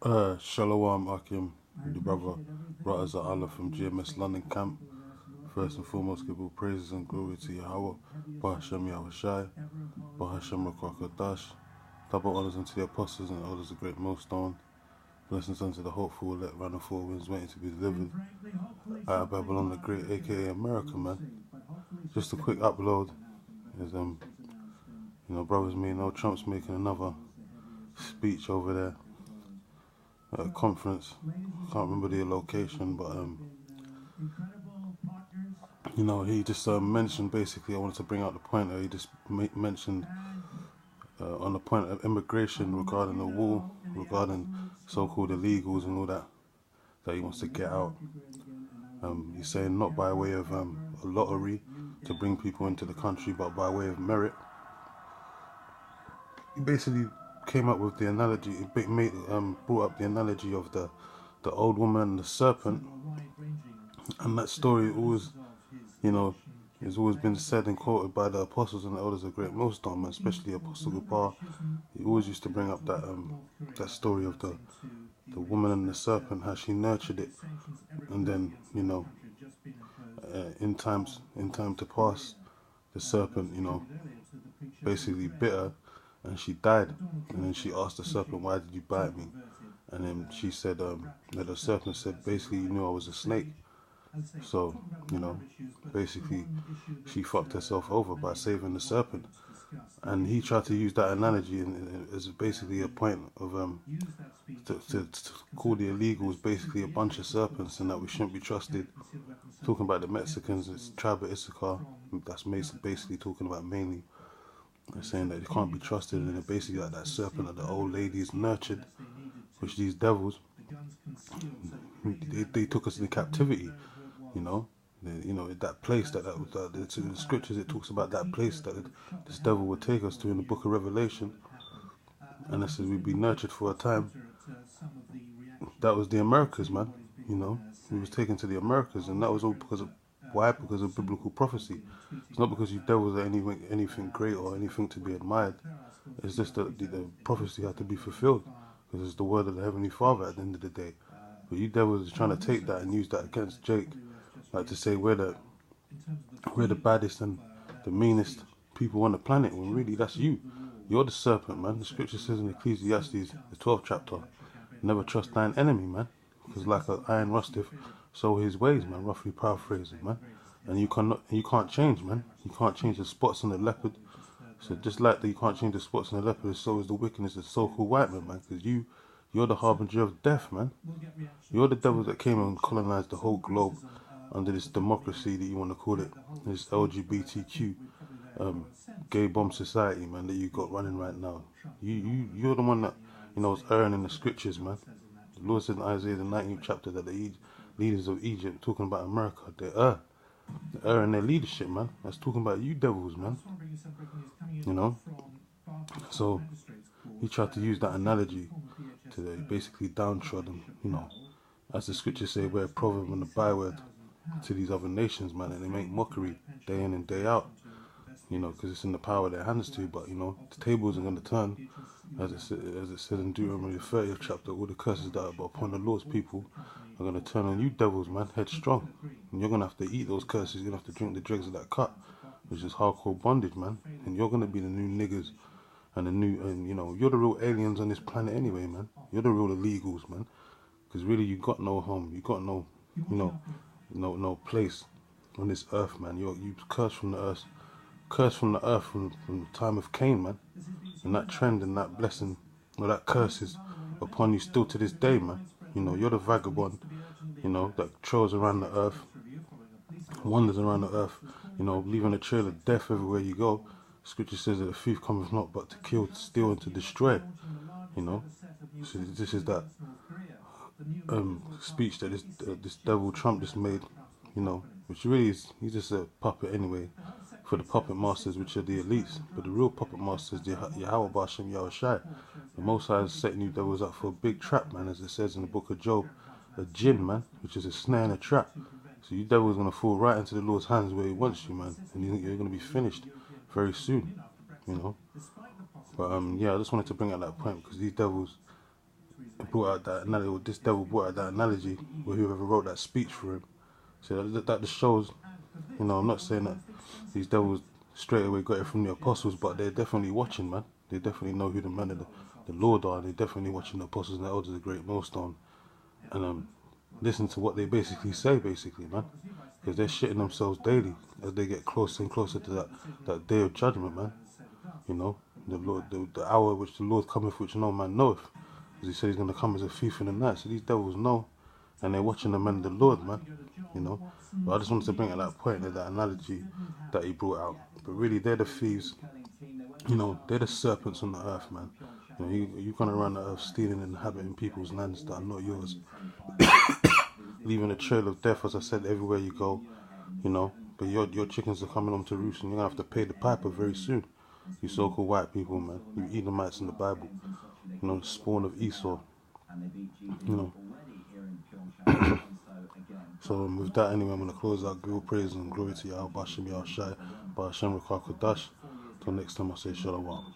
Shalom Akim, the brother Raza Allah from GMS London camp. First and foremost, give all praises and glory to Yahweh, Bahashem Yahushai, Bahashem Rakwakadash, double honors unto the apostles and elders of GreatMillStone, blessings unto the hopeful, let round the four winds waiting to be delivered. Out of Babylon the Great, aka America, man. Just a quick upload is brothers me know Trump's making another speech over there at a conference. Can't remember the location, but he just mentioned, basically, I wanted to bring out the point that he just mentioned on the point of immigration regarding the wall, regarding so-called illegals and all that he wants to get out. He's saying not by way of a lottery to bring people into the country, but by way of merit. He basically came up with the analogy, brought up the analogy of the old woman and the serpent, and that story always, has always been said and quoted by the apostles and the elders of GreatMillStone, especially Apostle Gupar. He always used to bring up that story of the woman and the serpent, how she nurtured it, and then in time to pass, the serpent basically bit her, and she died. And then she asked the serpent, "Why did you bite me?" And then she said that the serpent said, basically, "You knew I was a snake." So, basically she fucked herself over by saving the serpent. And he tried to use that analogy as basically a point of to call the illegals basically a bunch of serpents, and that we shouldn't be trusted. Talking about the Mexicans, it's tribe of Issachar, that's basically talking about mainly. They're saying that they can't be trusted, and they're basically like that serpent that the old ladies nurtured, which these devils, they took us into captivity, that place that in the scriptures it talks about that place that this devil would take us to in the book of Revelation, and it says we'd be nurtured for a time. That was the Americas, man. We was taken to the Americas, and that was all because of why? Because of biblical prophecy. It's not because you devils are anything great or anything to be admired. It's just that the prophecy had to be fulfilled, because it's the word of the Heavenly Father at the end of the day. But you devils are trying to take that and use that against Jake, like to say we're the baddest and the meanest people on the planet, when really that's you. You're the serpent, man. The scripture says in Ecclesiastes, the 12th chapter, never trust thine enemy, man, because like an iron rusteth, so his ways, man, roughly paraphrasing, man. And you can't change, man. You can't change the spots on the leopard. So just like that you can't change the spots on the leopard, so is the wickedness of so-called white men, man, because you're the harbinger of death, man. You're the devils that came and colonized the whole globe under this democracy that you want to call it, this LGBTQ gay bomb society, man, that you got running right now. You're the one that is erring in the scriptures, man. The Lord said in Isaiah the 19th chapter that the leaders of Egypt, talking about America, they err in their leadership, man. That's talking about you devils, man. So he tried to use that analogy to basically downtrodden, as the scriptures say, we're a proverb and a byword to these other nations, man, and they make mockery day in and day out, because it's in the power of their hands to. But the tables are going to turn, as it says in Deuteronomy the 30th chapter. All the curses that are upon the Lord's people are going to turn on you devils, man, headstrong, and you're going to have to eat those curses. You're going to have to drink the dregs of that cup, which is hardcore bondage, man. And you're going to be the new niggas, and you're the real aliens on this planet anyway, man. You're the real illegals, man, because really you got no home, you got no no place on this earth, man. You cursed from the earth, from the time of Cain, man. And that trend and that blessing, or that curse is upon you still to this day, man. You're the vagabond, that trolls around the earth, wanders around the earth, leaving a trail of death everywhere you go. Scripture says that the thief cometh not but to kill, to steal, and to destroy. So this is that speech that this devil Trump just made, which really is, he's just a puppet anyway for the puppet masters, which are the elites. But the real puppet masters, the Yahweh Bashem Yahushai. The Most High is setting you devils up for a big trap, man, as it says in the book of Job, a jinn, man, which is a snare and a trap. So you devils going to fall right into the Lord's hands where he wants you, man, and you're going to be finished very soon, But yeah, I just wanted to bring out that point, because these devils brought out that analogy, or this devil brought out that analogy, where whoever wrote that speech for him. So that just shows, you know, I'm not saying that these devils straight away got it from the apostles, but they're definitely watching, man. They definitely know who the men of the Lord are. They're definitely watching the apostles and the elders of the GreatMillStone, and listen to what they basically say, man, because they're shitting themselves daily as they get closer and closer to that day of judgment, man. You know, the Lord, the hour which the Lord cometh, which no man knoweth, as he said he's going to come as a thief in the night. So these devils know, and they're watching the men of the Lord, man. You know, but I just wanted to bring at that point, that analogy that he brought out. But really, they're the thieves. You know, they're the serpents on the earth, man. You know, you're going around the earth stealing and inhabiting people's lands that are not yours, leaving a trail of death, as I said, everywhere you go. You know, but your chickens are coming home to roost, and you're going to have to pay the piper very soon. You so-called white people, man. You Edomites in the Bible. You know, the spawn of Esau. You know. So with that, anyway, I'm going to close out. Give praise and glory to Yahweh, Bashem Yahushai, Ba'ashem Rakah Kodash. Till next time, I say Shalom.